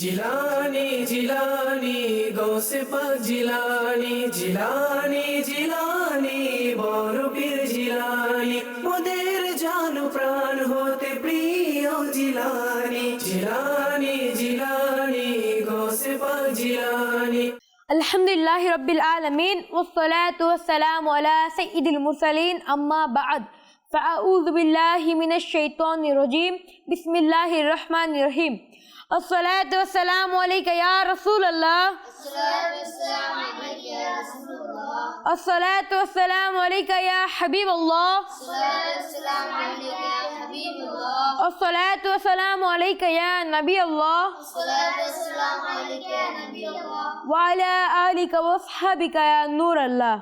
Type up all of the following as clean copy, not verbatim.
জিলানি জিলানি গৌসে পাক জিলানি জিলানি জিলানি বড় পীর জিলানি মোদের জান প্রাণ হতে প্রিয় জিলানি জিলানি জিলানি গৌসে পাক জিলানি। আলহামদুলিল্লাহি রাব্বিল আলামিন ওয়াসসালাতু ওয়াসসালামু আলা সাইয়্যিদিল মুরসালিন আম্মা বা'দ ফাআউযু বিল্লাহি মিনাশ শাইতানির রাজীম বিসমিল্লাহির রহমানির রহিম। আসসালাতু ওয়াসসালামু আলাইকা ইয়া রাসূলুল্লাহ আসসালাতু ওয়াসসালামু আলাইকা ইয়া হাবিবাল্লাহ আসসালাতু ওয়াসসালামু আলাইকা ইয়া নবিয়াল্লাহ ওয়া আলা আলিকা ওয়া আসহাবিকা ইয়া নূরাল্লাহ।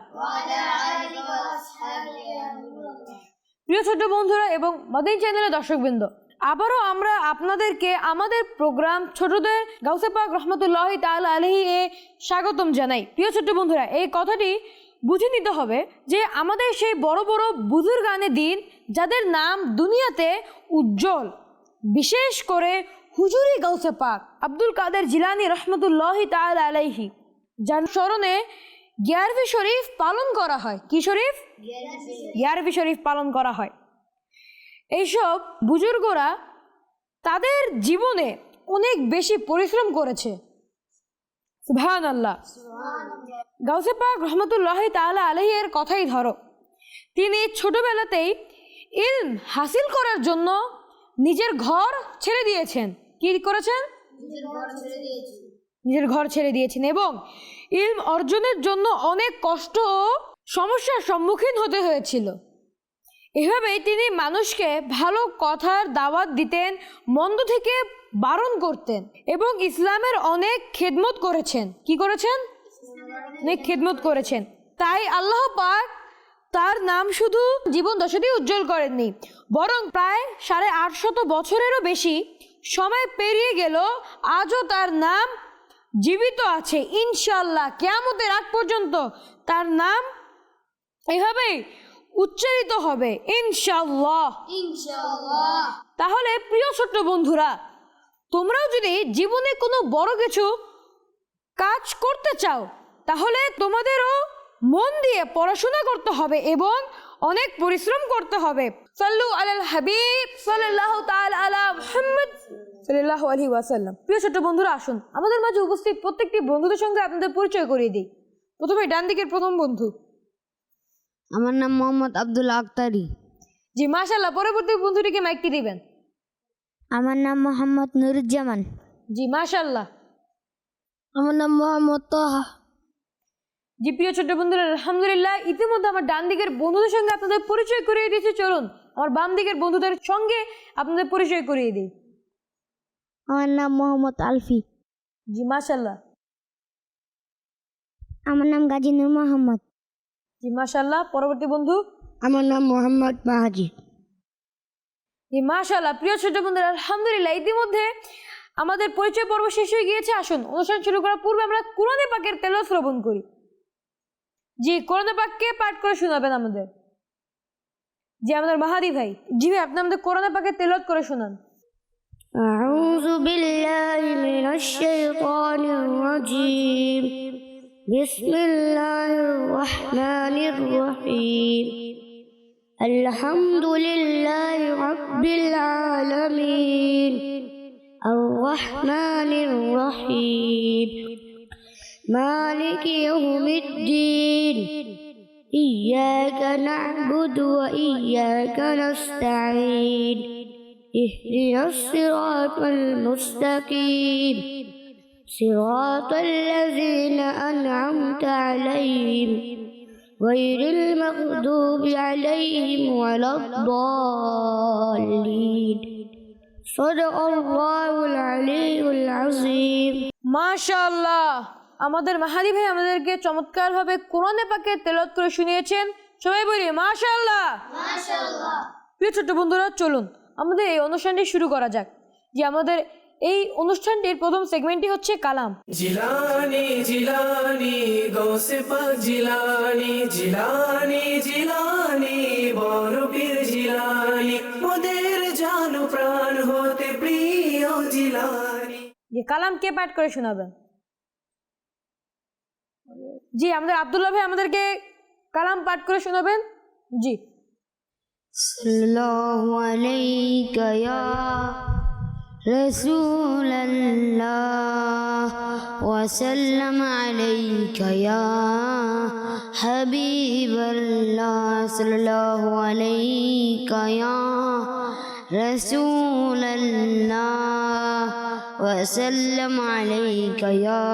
প্রিয় ছোট বন্ধুরা এবং মাদানী চ্যানেলের দর্শকবৃন্দ, আবারও আমরা আপনাদেরকে আমাদের প্রোগ্রাম ছোটদের গাউসে পাক রহমতুল্লাহি তাআলা আলাইহি এ স্বাগতম জানাই। প্রিয় ছোট বন্ধুরা, এই কথাটি বুঝে নিতে হবে যে আমাদের সেই বড় বড় বুজুর্গানে দিন যাদের নাম দুনিয়াতে উজ্জ্বল, বিশেষ করে হুজুরি গাউসে পাক আব্দুল কাদের জিলানী রহমতুল্লাহি তাআলা আলাইহি, যার স্মরণে গিয়ারভি শরীফ পালন করা হয়। কি শরীফ? গিয়ারভি শরীফ পালন করা হয়। এইসব বুজুর্গরা তাদের জীবনে অনেক বেশি পরিশ্রম করেছে। সুবহানাল্লাহ। গাউসে পাক রহমতুল্লাহি তাআলা আলাইহি এর কথাই ধরো, তিনি ছোটবেলাতেই ইলম হাসিল করার জন্য নিজের ঘর ছেড়ে দিয়েছেন। কি করেছেন? নিজের ঘর ছেড়ে দিয়েছেন এবং ইলম অর্জনের জন্য অনেক কষ্ট ও সমস্যার সম্মুখীন হতে হয়েছিল। এভাবেই তিনি মানুষকে ভালো কথার দাওয়াত দিতেন, মন্দ থেকে বারণ করতেন এবং ইসলামের অনেক খেদমত করেছেন। কি করেছেন? অনেক খেদমত করেছেন। তাই আল্লাহ পাক তার নাম শুধু জীবন দশাতেই উজ্জ্বল করেননি, বরং প্রায় 850 বছরেরও বেশি সময় পেরিয়ে গেল, আজও তার নাম জীবিত আছে। ইনশাআল্লাহ কিয়ামতের আগ পর্যন্ত তার নাম এভাবেই উচ্চারিত হবে, ইনশাআল্লাহ। তাহলে প্রিয় ছোট্ট বন্ধুরা, তোমরাও যদি জীবনে কোনো বড় কিছু কাজ করতে চাও, তাহলে তোমাদেরও মন দিয়ে পড়াশোনা করতে হবে এবং অনেক পরিশ্রম করতে হবে। সাল্লু আলাল হাবিব সাল্লাল্লাহু তাআলা আলা মুহাম্মদ সাল্লাল্লাহু আলাইহি ওয়াসাল্লাম। প্রিয় ছোট্ট বন্ধুরা, আসুন আমাদের মাঝে উপস্থিত প্রত্যেকটি বন্ধুদের সঙ্গে আপনাদের পরিচয় করিয়ে দিই। প্রথমে ডান দিকের প্রথম বন্ধু। আমার নাম মোহাম্মদ আব্দুল আক্তারি। জি মাশাআল্লাহ। পরবর্তী বন্ধুটিকে মাইকটি দিবেন। আমার নাম মোহাম্মদ নুরুজ্জামান। জি মাশাআল্লাহ। আমার নাম মোহাম্মদ তাহা। জি প্রিয় ছোট্ট বন্ধুরা, আলহামদুলিল্লাহ ইতিমধ্যে আমার ডান দিকের বন্ধুদের সঙ্গে আপনাদের পরিচয় করিয়ে দিয়েছি। চলুন আমার বাম দিকের বন্ধুদের সঙ্গে আপনাদের পরিচয় করিয়ে দিই। আমার নাম মোহাম্মদ আলফি। জি মাশাআল্লাহ। আমার নাম গাজী নূর মোহাম্মদ। জি মাশাআল্লাহ। পরবর্তী বন্ধু। আমার নাম মোহাম্মদ মাহাজি। জি মাশাআল্লাহ। প্রিয় ছোট বন্ধুরা, আলহামদুলিল্লাহ ইতিমধ্যে আমাদের পরিচয় পর্ব শেষ হয়ে গিয়েছে। আসুন অনুষ্ঠান শুরু করার পূর্বে আমরা কোরআনে পাকের তেলাওয়াত শ্রবণ করি। জি কোরআনে পাক কে পাঠ করে শোনাবেন আমাদের? জি আমাদের মাহাদি ভাই। জি ভাই, আপনি আমাদের কোরআনে পাকের তেলাওয়াত করে শোনান। আউযু বিল্লাহি মিনাশ শাইতানির রাজীম। বিসমিল্লাহির রহমানির রহিম। আলহামদুলিল্লাহি রাব্বিল আলামিন। আর-রহমানির রহিম। মালিকি ইয়াউমিদ্দিন। ইয়্যাকা না'বুদু ওয়া ইয়্যাকা নাস্তাঈন। ইহদিনাস সিরাতাল মুস্তাকিম। সিরাতাল লাযীনা আন'আমতা আলাইহিম গায়রিল মাগদুবি আলাইহিম ওয়ালাদ-দাল্লিন। সাদাকাল্লাহুল আলিয়্যুল আযীম। মাশাআল্লাহ। আমাদের মাহাদি ভাই আমাদেরকে চমৎকারভাবে কোরআনে পাকের তেলাওয়াত করে শুনিয়েছেন। সবাই বলি মাশাআল্লাহ। মাশাআল্লাহ। প্রিয় ছোট্ট বন্ধুরা, চলুন আমাদের এই অনুষ্ঠানটি শুরু করা যাক। যে আমাদের এই অনুষ্ঠানটির প্রথম সেগমেন্টটি হচ্ছে কালাম। জিলানি জিলানি গৌসে পাক জিলানি জিলানি জিলানি বড় পীর জিলানি মোদের জান প্রাণ হতে প্রিয় জিলানি। জি কালাম কে পাঠ করে শোনাবেন? জি আমাদের আব্দুল্লাহ ভাই আমাদেরকে কালাম পাঠ করে শোনাবেন। জি সাল্লাল্লাহু আলাইকা ইয়া রাসূলাল্লাহ ওয়া সাল্লাম আলাইকা ইয়া হাবিবাল্লাহ সাল্লাল্লাহু আলাইকা ইয়া রাসূলাল্লাহ ওয়া সাল্লাম আলাইকা ইয়া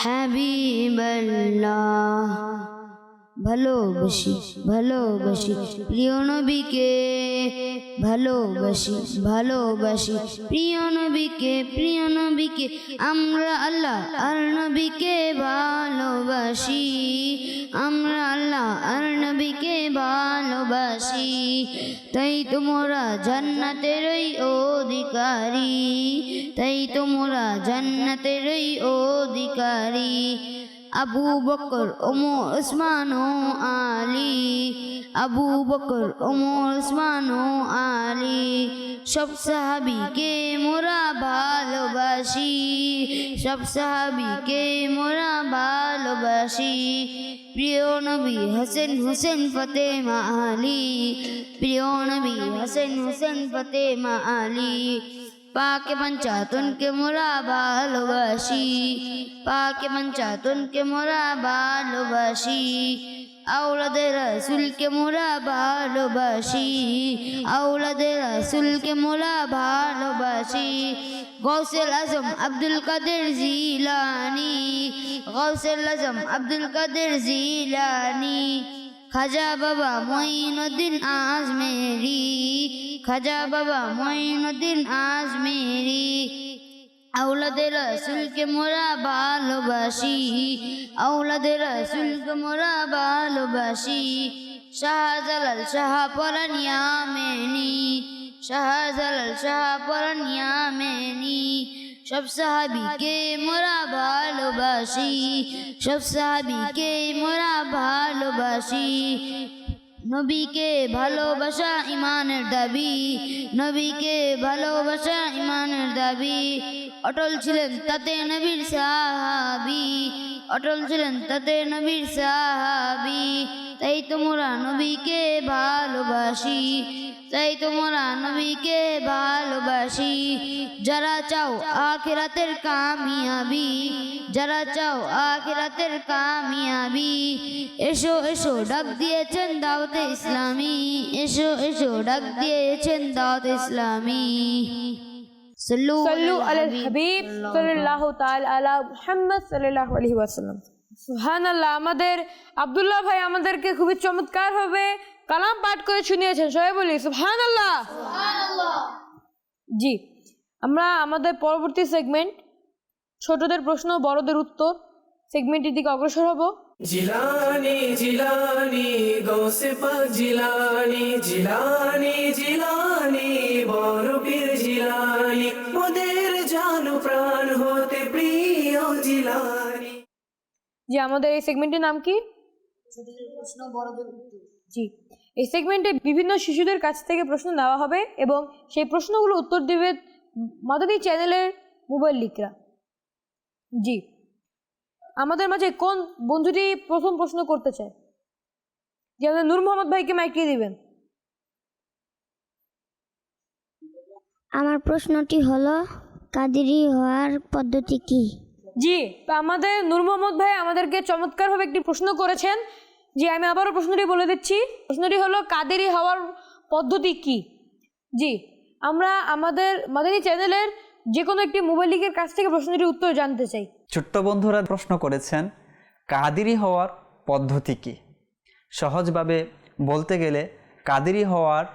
হাবিবাল্লাহ। ভালোবাসি ভালোবাসি প্রিয় নবীকে, ভালোবাসি ভালোবাসি প্রিয় নবীকে, প্রিয় নবীকে আমরা আল্লাহ আর নবীকে ভালোবাসি, আমরা আল্লাহ আর নবীকে ভালোবাসি। তাই তোমরা জান্নাতেরই অধিকারী, তাই তোমরা জান্নাতেরই অধিকারী। আবু বকর ওমর উসমান ও আলী, আবু বকর ওমর উসমান ও আলী সব সাহাবীকে মোরা ভালোবাসি, সব সাহাবীকে মোরা ভালোবাসি। প্রিয় নবী হাসান হুসেন ফাতেমা আলী, প্রিয় নবী হাসান হুসেন ফাতেমা আলী পাকে পঞ্চাতনকে মোরা ভালোবাসি, পাকে পঞ্চাতনকে মোরা ভালোবাসি। আওলাদে রাসূলকে মোরা ভালোবাসি, আওলাদে রাসূলকে মোরা ভালোবাসি। গৌসুল আজম আব্দুল কাদের জিলানী, গৌসুল আজম আব্দুল কাদের জিলানী। খাজা বাবা মঈনুদ্দিন আজমেরি, খাজা বাবা মঈনুদ্দিন আজমেরি। আওলাদে রাসূলকে মোরা ভালোবাসি, আওলাদে রাসূলকে মোরা ভালোবাসি। শাহজালাল শাহপরান ইয়ামেনি, শাহজালাল শাহপরান ইয়ামেনি সব সাহাবীকে মোরা ভালোবাসি, সব সাহাবীকে মোরা ভালোবাসি। নবীকে ভালোবাসা ইমানের দাবি, নবীকে ভালোবাসা ইমানের দাবি। অটল ছিলেন তাতে নবীর সাহাবী, অটল ছিলেন তাতে নবীর সাহাবী। তাই তোমরা নবীকে ভালোবাসি, তাই তোমরা নবীকে ভালোবাসি। যারা চাও আখিরাতের কামিয়াবি, যারা চাও আখিরাতের কামিয়াবি। এসো এসো ডাক দিয়েছেন দাওয়াতে ইসলামী, এসো এসো ডাক দিয়েছেন দাওয়াতে ইসলামী। সাল্লু আলাল হাবিব সাল্লাল্লাহু তাআলা আলা মুহাম্মদ সাল্লাল্লাহু আলাইহি ওয়াসাল্লাম। সুবহানাল্লাহ। আমাদের আব্দুল্লাহ ভাই আমাদেরকে খুবই চমৎকার ভাবে কালাম পাঠ করে শুনিয়েছেন, সবাই বলি সুবহানাল্লাহ। জি আমরা আমাদের পরবর্তী সেগমেন্ট ছোটদের প্রশ্ন বড়দের উত্তর সেগমেন্টের দিকে অগ্রসর হব। জিলানি জিলানি গৌসে পাক জিলানি, জিলানি জিলানি বড় পীর জিলানি, মোদের জানো প্রাণ হতে প্রিয় জিলানি। জি আমাদের এই সেগমেন্টের নাম কি? ছোটদের প্রশ্ন বড়দের উত্তর। জি এই সেগমেন্টে বিভিন্ন শিশুদের কাছ থেকে প্রশ্ন নেওয়া হবে এবং সেই প্রশ্নগুলো উত্তর দেবে মাদানী চ্যানেলের মোবাইল লিকরা। জি আমাদের মাঝে কোন বন্ধুটি প্রথম প্রশ্ন করতে চায়? যে আমাদের নূর মোহাম্মদ ভাইকে মাইকে দিবেন। আমার প্রশ্নটি হলো কাদেরি হওয়ার পদ্ধতি কি? জি তো আমাদের নূর মোহাম্মদ ভাই আমাদেরকে চমৎকারভাবে একটি প্রশ্ন করেছেন। জি আমি আবারও প্রশ্নটি বলে দিচ্ছি। প্রশ্নটি হলো কাদেরি হওয়ার পদ্ধতি কি? জি আমরা আমাদের মাদানী চ্যানেলের যে কোনো একটি মোবাইল লিকের কাছ থেকে প্রশ্নটির উত্তর জানতে চাই। ছোট্ট বন্ধুরা প্রশ্ন করেছেন কাদেরি হওয়ার পদ্ধতি কি? সহজভাবে বলতে গেলে কাদেরি হওয়ার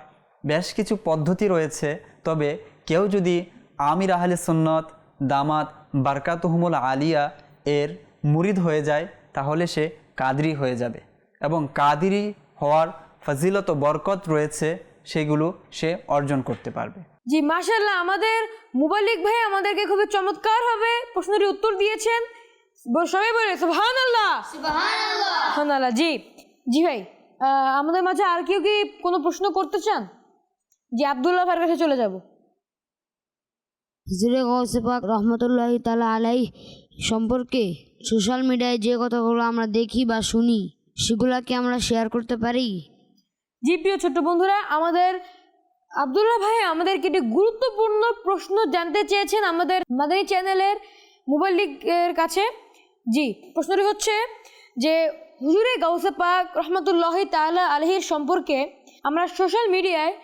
বেশ কিছু পদ্ধতি রয়েছে, তবে কেউ যদি আমির আহলে সুন্নত দামাত বারকাতুহুমুল আলিয়া এর মুরিদ হয়ে যায় তাহলে সে কাদরি হয়ে যাবে এবং কাদেরি হওয়ার ফজিলত ও বরকত রয়েছে সেগুলো সে অর্জন করতে পারবে। জি মাশাআল্লাহ আমাদের মুবাল্লিক ভাই আমাদেরকে খুবই চমৎকারভাবে প্রশ্নটির উত্তর দিয়েছেন। সবাই বলে সুবহানাল্লাহ সুবহানাল্লাহ সুবহানাল্লাহ। জি জি ভাই আমাদের মাঝে আর কেউ কি কোনো প্রশ্ন করতে চান? জি আব্দুল্লাহ ভাইয়ের কাছে চলে যাব। হুজুরে গৌসে পাক রহমতুল্লাহি তাআলা আলাইহি সম্পর্কে সোশ্যাল মিডিয়ায় যে কথাগুলো আমরা দেখি বা শুনি সেগুলা কি আমরা শেয়ার করতে পারি? জি প্রিয় ছোট্ট বন্ধুরা, আমাদের আব্দুল্লাহ ভাই আমাদেরকে একটি গুরুত্বপূর্ণ প্রশ্ন জানতে চেয়েছেন আমাদের মাদানী চ্যানেলের মোবাইল লিগের কাছে। জি, প্রশ্নটি হচ্ছে যে হুজুরে গাউসে পাক রহমতুল্লাহি তাআলা আলাইহির সম্পর্কে আমরা সোশ্যাল মিডিয়ায়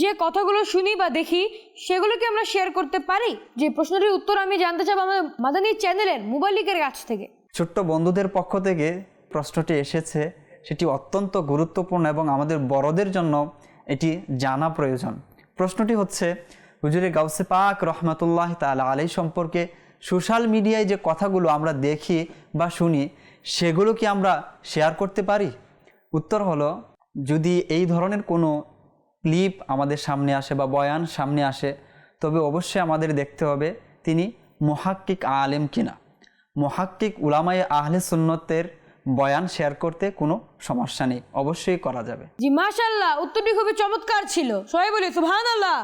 যে কথাগুলো শুনি বা দেখি সেগুলোকে আমরা শেয়ার করতে পারি? যে প্রশ্নটির উত্তর আমি জানতে চাইব আমাদের মাদানী চ্যানেলের মোবাইল লিগের কাছ থেকে। ছোট্ট বন্ধুদের পক্ষ থেকে প্রশ্নটি এসেছে, সেটি অত্যন্ত গুরুত্বপূর্ণ এবং আমাদের বড়দের জন্য এটি জানা প্রয়োজন। প্রশ্নটি হচ্ছে, হুজুরে গাউসে পাক রহমতুল্লাহ তাআলা আলাইহি সম্পর্কে সোশ্যাল মিডিয়ায় যে কথাগুলো আমরা দেখি বা শুনি সেগুলো কি আমরা শেয়ার করতে পারি? উত্তর হলো, যদি এই ধরনের কোনো ক্লিপ আমাদের সামনে আসে বা বয়ান সামনে আসে, তবে অবশ্যই আমাদের দেখতে হবে তিনি মুহাক্কিক আলেম কিনা। মুহাক্কিক উলামায়ে আহলে সুন্নতের বয়ান শেয়ার করতে কোনো সমস্যা নেই, অবশ্যই করা যাবে। জি মাশাআল্লাহ, উত্তরটি খুবই চমৎকার ছিল, সবাই বলি সুবহানাল্লাহ।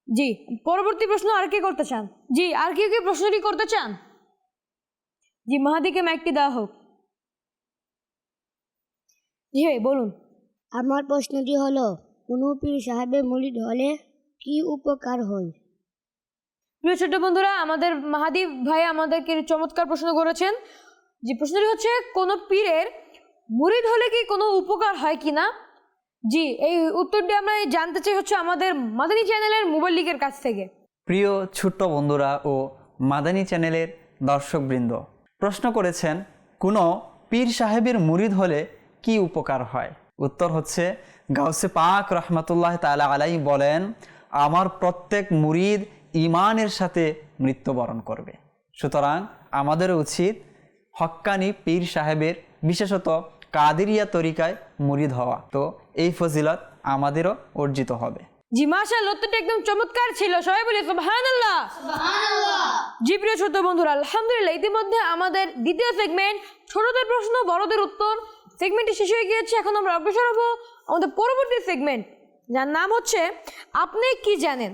জি, পরবর্তী প্রশ্ন আর কে করতে চান? জি, আর কেউ কি প্রশ্নটি করতে চান? জি, মাহাদিকে মাইকটি দেওয়া হোক। জি ভাই বলুন। আমার প্রশ্নটি হলো, কোনো পীর সাহেবের মুরিদ হলে কি উপকার হয়? প্রিয় ছোট্ট বন্ধুরা, আমাদের মাহাদি ভাই আমাদেরকে চমৎকার প্রশ্ন করেছেন। যে প্রশ্নটি হচ্ছে, কোনো পীরের মুরিদ হলে কি কোনো উপকার হয় কিনা? জি, এই উত্তরটি আমরা জানতে চাই হচ্ছে আমাদের মাদানী চ্যানেলের মোবাইল লিগের কাছ থেকে। প্রিয় ছোট্ট বন্ধুরা ও মাদানী চ্যানেলের দর্শকবৃন্দ, প্রশ্ন করেছেন কোনো পীর সাহেবের মুরিদ হলে কি উপকার হয়? উত্তর হচ্ছে, গাউসে পাক রহমতুল্লাহ তাআলা আলাইহি বলেন, আমার প্রত্যেক মুরিদ ঈমানের সাথে মৃত্যুবরণ করবে। সুতরাং আমাদের উচিত হক্কানি পীর সাহেবের, বিশেষত কাদেরিয়া তরিকায় মুরিদ হওয়া। তো এই ফজিলত আমাদেরও অর্জিত হবে। জি মাশাআল্লাহ, উত্তরটি একদম চমৎকার ছিল, সবাই বলি সুবহানাল্লাহ। জি প্রিয় ছোট বন্ধুরা, আলহামদুলিল্লাহ ইতিমধ্যে আমাদের দ্বিতীয় সেগমেন্ট ছোটদের প্রশ্ন বড়দের উত্তর সেগমেন্টটি শেষ হয়ে গিয়েছে। এখন আমরা অগ্রসর হব আমাদের পরবর্তী সেগমেন্ট, যার নাম হচ্ছে আপনি কি জানেন।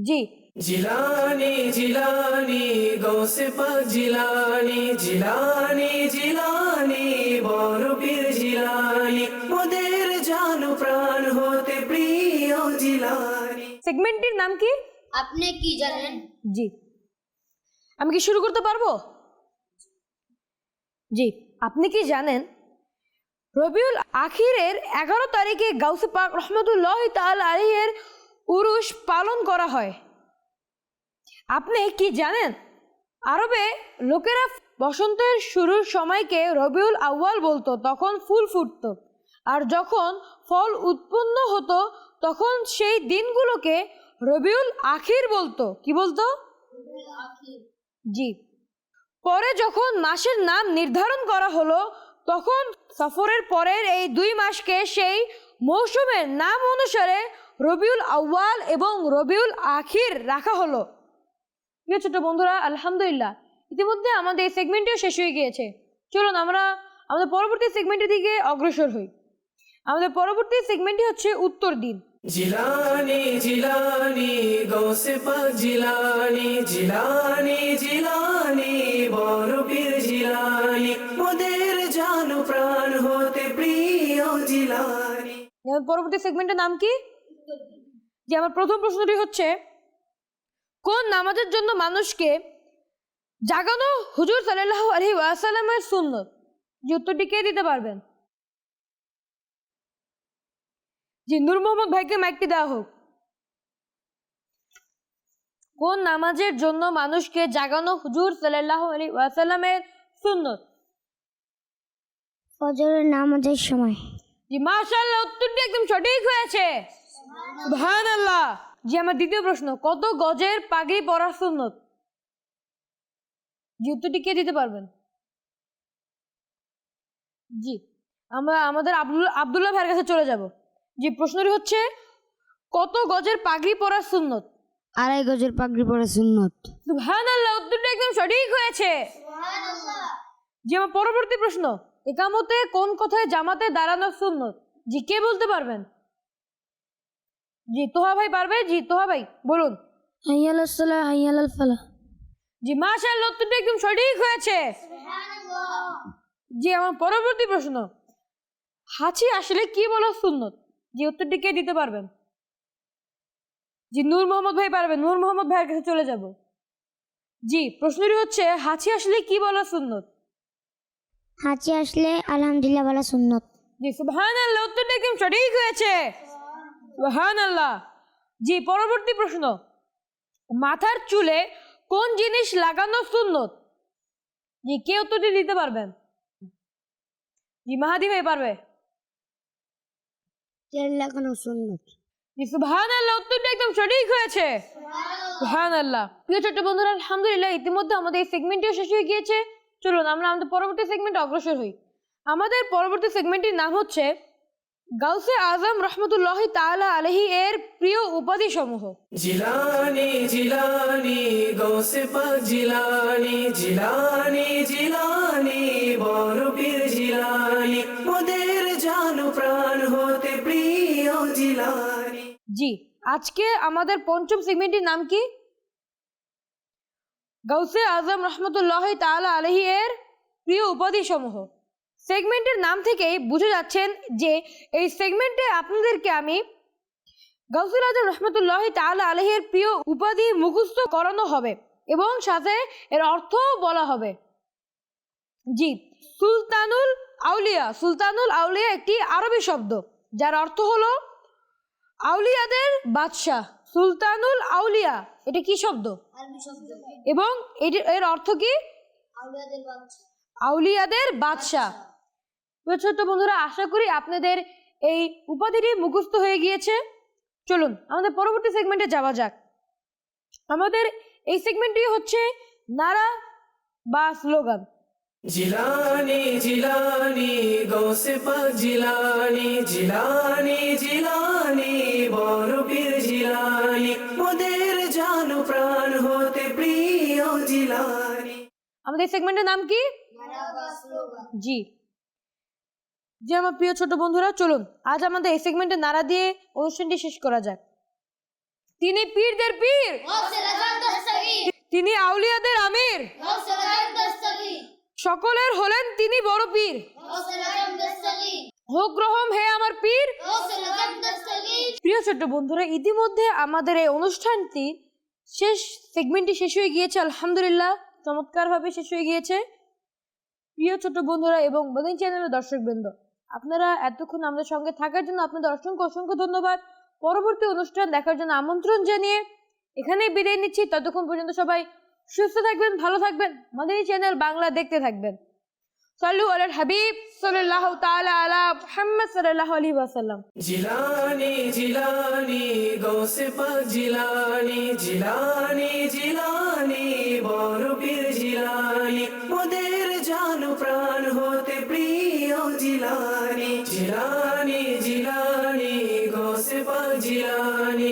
জি, জিলানি জিলানি গৌসে পাক জিলানি, জিলানি জিলানি বড় পীর জিলানি, মোদের জানো প্রাণ হতে প্রিয় জিলানি। সেগমেন্টটির নাম কি? আপনি কি জানেন? জি, আমি কি শুরু করতে পারবো? জি, আপনি কি জানেন রবিউল আখিরের 11 তারিখে গাউসে পাক রহমতুল্লাহ তাআলা আলাইহির উরুস পালন করা হয়? আপনি কি জানেন আরবে লোকেরা বসন্তের শুরুর সময়কে রবিউল আউয়াল বলতো, তখন ফুল ফুটতো, আর যখন ফল উৎপন্ন হতো তখন সেই দিনগুলোকে রবিউল আখির বলতো। কি বলতো? জি, পরে যখন মাসের নাম নির্ধারণ করা হলো তখন সফরের পরের এই 2 মাসকে সেই মৌসুমের নাম অনুসারে রবিউল আউয়াল এবং রবিউল আখির রাখা হলো। প্রিয় ছোট বন্ধুরা, আলহামদুলিল্লাহ ইতিমধ্যে আমাদের এই সেগমেন্টটিও শেষ হয়ে গিয়েছে। চলুন আমরা আমাদের পরবর্তী সেগমেন্টের দিকে অগ্রসর হই। আমাদের পরবর্তী সেগমেন্টটি হচ্ছে উত্তর দিন। জিলানি জিলানি গৌসে পাক জিলানি, জিলানি জিলানি বড় পীর জিলানি, মোদের জানো প্রাণ হতে প্রিয় জিলানি। পরবর্তী সেগমেন্টের নাম কি? যে আমার প্রথম প্রশ্নটি হচ্ছে, কোন নামাজের জন্য মানুষকে জাগানো হুজুর সাল্লাল্লাহু আলাইহি ওয়াসাল্লামের সুন্নত? যে উত্তরটি কে দিতে পারবেন? জি, নূর মোহাম্মদ ভাইকে মাইকটি দেওয়া হোক। কোন নামাজের জন্য মানুষকে জাগানো হুজুর সাল্লাল্লাহু আলাইহি ওয়াসাল্লামের সুন্নত? ফজরের নামাজের সময়। জি মাশাআল্লাহ, উত্তরটি একদম সঠিক হয়েছে, সুবহানাল্লাহ। জি, আমার দ্বিতীয় প্রশ্ন, কত গজের পাগড়ি পরা সুন্নত? জি, উত্তরটি কে দিতে পারবেন? জি, আমরা আমাদের আব্দুল্লাহ ভাইয়ের কাছে চলে যাব। জি, প্রশ্নটি হচ্ছে, কত গজের পাগড়ি পরা সুন্নত? 2.5 গজের পাগড়ি পরা সুন্নত। সুবহানাল্লাহ, উত্তরটি একদম সঠিক হয়েছে, সুবহানাল্লাহ। জি, আমার পরবর্তী প্রশ্ন, ইকামতে কোন কথায় জামাতে দাঁড়ানো সুন্নত? জি, কে বলতে পারবেন? জি, তোহা ভাই পারবে। জি, তোহা ভাই বলুন। হাইয়াল আসসালাহ হাইয়াল আল ফালাহ। জি মাশাআল্লাহ, উত্তরটা একদম সঠিক হয়েছে। জি আমার পরবর্তী প্রশ্ন, হাঁচি আসলে কি বলা সুন্নত? জি উত্তরটি কে দিতে পারবেন? জি নূর মোহাম্মদ ভাই পারবেন, নূর মোহাম্মদ ভাইয়ের কাছে চলে যাব। জি প্রশ্নটি হচ্ছে, হাঁচি আসলে কি বলা সুন্নত? হাঁচি আসলে আলহামদুলিল্লাহ বলা সুন্নত। জি সুবহানাল্লাহ, উত্তরটা একদম সঠিক হয়েছে। সুবহানাল্লাহ। জি পরবর্তী প্রশ্ন, মাথার চুলে কোন জিনিস লাগানো সুন্নত? জি কে উত্তরটি দিতে পারবেন? জি মাহাদি ভাই পারবে। তেল লাগানো সুন্নত। জি সুবহানাল্লাহ, উত্তরটা একদম সঠিক হয়েছে। সুবহানাল্লাহ। প্রিয় ছোট্ট বন্ধুরা, আলহামদুলিল্লাহ ইতিমধ্যে আমাদের এই সেগমেন্টটিও শেষ হয়ে গিয়েছে। চলুন আমরা আমাদের পরবর্তী সেগমেন্টে অগ্রসর হই। আমাদের পরবর্তী সেগমেন্টটির নাম হচ্ছে গাউসে আজম রহমতুল্লাহ তাআলা আলাইহি এর প্রিয় উপাধি সমূহ। জিলানি জিলানি গৌসে পাক জিলানি, জিলানি জিলানি বড় পীর জিলানি, মোদের জান প্রাণ হতে প্রিয় জিলানি। জি আজকে আমাদের পঞ্চম সেগমেন্টটির নাম কি? গাউসে আজম রহমতুল্লাহ তাআলা আলাইহি এর প্রিয় উপাধি সমূহ। সেগমেন্টের নাম থেকেই বুঝে যাচ্ছেন যে এই সেগমেন্টে আপনাদেরকে আমি গাউসুল আজম রহমতুল্লাহ তাআলা আলাইহি এর প্রিয় উপাধি মুখস্থ করানো হবে এবং সাথে এর অর্থও বলা হবে। জি সুলতানুল আউলিয়া, সুলতানুল আউলিয়া একটি আরবি শব্দ যার অর্থ হলো আউলিয়াদের বাদশাহ। সুলতানুল আউলিয়া এটা কি শব্দ? এবং এর অর্থ কি? আউলিয়াদের বাদশাহ। ছোট্ট বন্ধুরা, আশা করি আপনাদের এই উপাধিটি মুখস্থ হয়ে গিয়েছে। চলুন আমাদের পরবর্তী সেগমেন্টে যাওয়া যাক। আমাদের এই সেগমেন্টটি হচ্ছে নারা বা স্লোগান। জিলানি জিলানি গৌসে পাক জিলানি, জিলানি জিলানি বড় পীর জিলানি, মোদের জান প্রাণ হতে প্রিয় জিলানি। আমাদের সেগমেন্টের নাম কি? জি জি আমার প্রিয় ছোট বন্ধুরা, চলুন আজ আমাদের এই সেগমেন্টে নারা দিয়ে অনুষ্ঠানটি শেষ করা যাক। তিনি পীরদের পীর, তিনি আউলিয়াদের আমির, সকলের হলেন তিনি বড় পীর। হোক রহম হে আমার পীর। প্রিয় ছোট্ট বন্ধুরা, ইতিমধ্যে আমাদের এই অনুষ্ঠানটি সেগমেন্টটি শেষ হয়ে গিয়েছে। আলহামদুলিল্লাহ চমৎকারভাবে শেষ হয়ে গিয়েছে। প্রিয় ছোট্ট বন্ধুরা এবং মদিনী চ্যানেলের দর্শকবৃন্দ, আপনারা এতক্ষণ আমাদের সঙ্গে থাকার জন্য আপনাদের অসংখ্য অসংখ্য ধন্যবাদ। পরবর্তী অনুষ্ঠান দেখার জন্য আমন্ত্রণ জানিয়ে এখানেই বিদায় নিচ্ছি। ততক্ষণ পর্যন্ত সবাই সুস্থ থাকবেন, ভালো থাকবেন, মদিনী চ্যানেল বাংলা দেখতে থাকবেন। সাল্লু আলাল হাবিব সাল্লাল্লাহু তাআলা আলা মুহাম্মদ সাল্লাল্লাহু আলাইহি ওয়াসাল্লাম। জিলানি জিলানি গৌসে পাক জিলানি, জিলানি জিলানি বড় পীর জিলানি, মোদের জান প্রাণ হতে প্রিয় জিলানি, জিলানি জিলানি গৌসে পাক জিলানি।